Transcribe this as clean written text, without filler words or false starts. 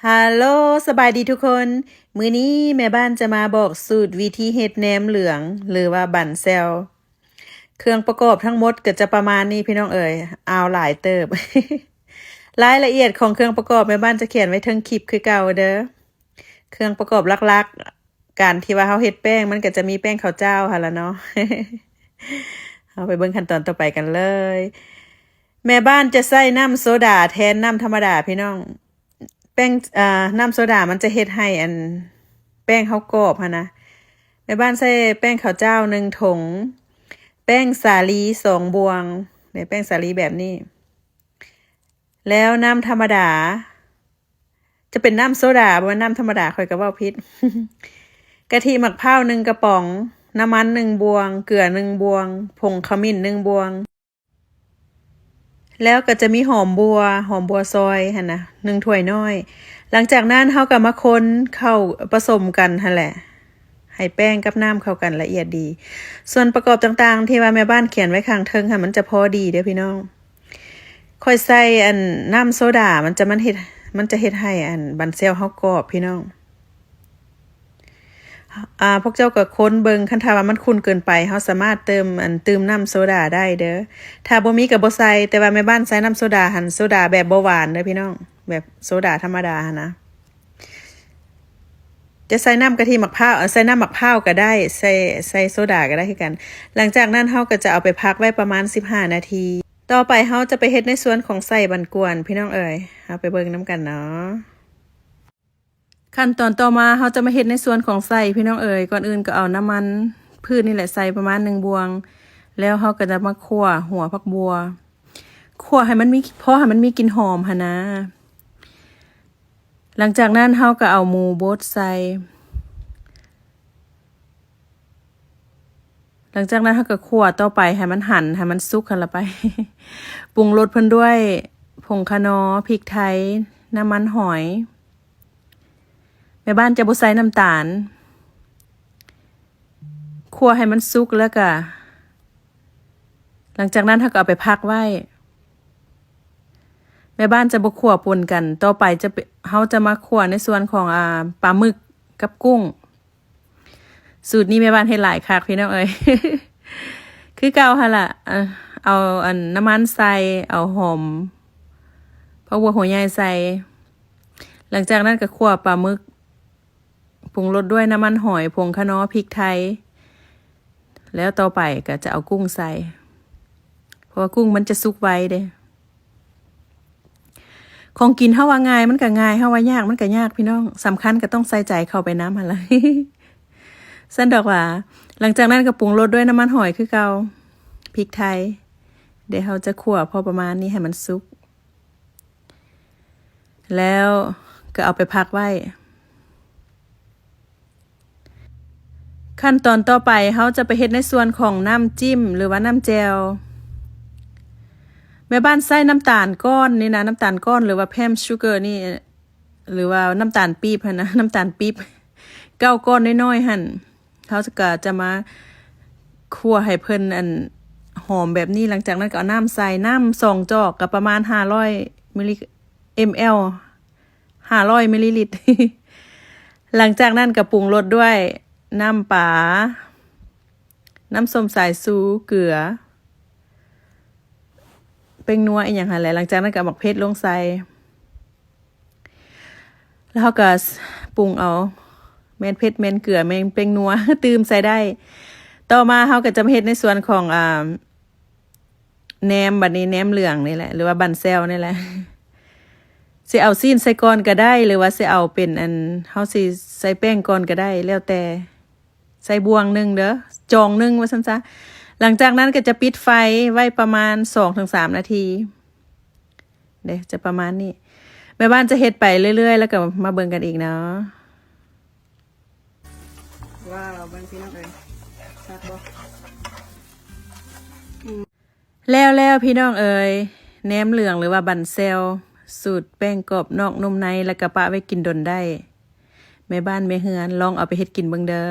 ฮัลโหลสบายดีทุกคน มื้อนี้แม่บ้านจะมาบอกสูตรวิธีเฮ็ดแหนมเหลืองหรือว่าบั่นแซวเครื่องประกอบทั้งหมดก็จะประมาณนี้พี่น้องเอ๋ยเอาหลายเติบ รายละเอียดของเครื่องประกอบแม่บ้านจะเขียนไว้เทิงคลิปคือเก่าเด้อเครื่องประกอบหลักๆการที่ว่าเฮาเฮ็ดแป้งมันก็จะมีแป้งข้าวเจ้าหั่นล่ะเนาะ เอาไปเบิ่งขั้นตอนต่อไปกันเลย แม่บ้านจะใส่น้ำโซดาแทนน้ำธรรมดาพี่น้อง แป้งน้ำโซดามันจะเฮ็ดให้แป้งข้าวกรอบนะแม่บ้านใส่แป้งข้าวเจ้า1 ถุงแป้งสาลี2 บวงเนี่ยแป้งสาลีแบบนี้ แล้วน้ำธรรมดา จะเป็นน้ำโซดาบ่ว่าน้ำธรรมดาค่อยก็เว้าผิด กะทิมะพร้าว1 กระป๋อง น้ำมัน1 บวง เกลือ1 บวง ผงขมิ้น1 บวง แล้วก็จะมีหอมบัวซอยหั่นนะ1 ถ้วยน้อย หลังจากนั้นเฮาก็มาคนเข้าผสมกันหั่นแหละ ให้แป้งกับน้ำเข้ากันละเอียดดี ส่วนประกอบต่างๆที่ว่าแม่บ้านเขียนไว้ข้างเทิงค่ะมันจะพอดีเด้อพี่น้อง ค่อยใส่น้ำโซดามันจะเฮ็ดให้บันเซลเฮากรอบพี่น้อง พวกเจ้าก็ค้นเบิ่งคันถ้าว่ามันขุ่นเกินไปเฮาสามารถเติมน้ำโซดาได้เด้อถ้าบ่มีก็บ่ใส่แต่ว่าแม่บ้านใส่น้ำโซดาโซดาแบบบ่หวานเด้อพี่น้องแบบโซดาธรรมดานะจะใส่น้ำกะทิมะพร้าวใส่น้ำมะพร้าวก็ได้ใส่โซดาก็ได้คือกันหลังจากนั้นเฮาก็จะเอาไปพักไว้ประมาณ15 นาทีต่อไปเฮาจะไปเฮ็ดในส่วนของใส่บันกวนพี่น้องเอ๋ยเอาไปเบิ่งนํกันเนาะขั้นตอนต่อมาเราจะมาเฮ็ดในส่วนของใส่พี่น้องเอ๋ยก่อนอื่นก็เอาน้ำมันพืชนี่แหละใส่ประมาณ1 บวงแล้วเราก็จะมาคั่วหัวผักบัวคั่วให้มันมีพอให้มันมีกลิ่นหอมหั่นนะหลังจากนั้นเราก็เอาหมูบดใส่หลังจากนั้นเราก็คั่วต่อไปให้มันหั่นให้มันสุกหั่นละไป ปรุงรสเพิ่นด้วยผงคะน้อพริกไทยน้ำมันหอยแม่บ้านจะบ่ใส่น้ำตาลคั่วให้มันสุกแล้วก็หลังจากนั้นเราก็เอาไปพักไว้แม่บ้านจะบ่คั่วปนกันต่อไปเฮาจะมาคั่วในส่วนของปลาหมึกกับกุ้งสูตรนี้แม่บ้านเฮ็ดหลายคักพี่น้องเอ้ย คือเก่าหั่นล่ะเอาน้ำมันใส่เอาหอมผักบัวหัวใหญ่ใส่หลังจากนั้นก็คั่วปลาหมึกปรุงรสด้วยน้ำมันหอยผงคะน้อพริกไทยแล้วต่อไปก็จะเอากุ้งใส่เพราะว่ากุ้งมันจะสุกไวเด้ของกินเฮาว่าง่ายมันก็ง่ายเฮาว่ายากมันก็ยากพี่น้องสำคัญก็ต้องใส่ใจเข้าไปน้ำหั่นล่ะ ซั่นดอกว่าหลังจากนั้นก็ปรุงรสด้วยน้ำมันหอยคือเก่าพริกไทยเดี๋ยวเฮาจะคั่วพอประมาณนี้ให้มันสุกแล้วก็เอาไปพักไว้ขั้นตอนต่อไปเฮาจะไปเฮ็ดในส่วนของน้ำจิ้มหรือว่าน้ำแจ่วแม่บ้านใส่น้ำตาลก้อนนี่นะน้ำตาลก้อนหรือว่าแพมชูเกอร์นี่หรือว่าน้ำตาลปี๊บนะน้ำตาลปี๊บ9 ก้อนน้อยๆหั่นเขาจะมาคั่วให้เพิ่นหอมแบบนี้หลังจากนั้นก็เอาน้ำใส่น้ำ2 จอกกับประมาณ500ml 500 มิลลิลิตร หลังจากนั้นก็ปรุงรสด้วยน้ำปลาน้ำส้มสายชูเกลือเป้งนัวอีกอย่างหั่นแหละหลังจากนั้นก็หมักเพชรลงใส่แล้วเขาก็ปรุงเอาแม่นเพชรแม่นเกลือแม่นเป้งนัว ตื่มใส่ได้ต่อมาเขาก็จะมาเฮ็ดในส่วนของแหนมบัดนี้แหนมเหลืองนี่แหละหรือว่าบันแซวนี่แหละ สิเอาซีนใส่ก่อนก็ได้หรือว่าสิเอาเป็นเฮาสิใส่แป้งก่อนก็ได้แล้วแต่ใส่บวง1เด้อจอง1ว่าซั่นซะหลังจากนั้นก็จะปิดไฟไว้ประมาณ 2-3 นาทีเด้จะประมาณนี้แม่บ้านจะเฮ็ดไปเรื่อยๆแล้วก็มาเบิ่งกันอีกเนาะว้าวเบิ่งพี่น้องเอ้ยซักบ่แล้วพี่น้องเอ้ยแหนมเหลืองหรือว่าบันเซลสูตรแป้งกรอบนอกนุ่มในแล้วก็ปะไว้กินดนได้แม่บ้านแม่เฮือนลองเอาไปเฮ็ดกินเบิ่งเด้อ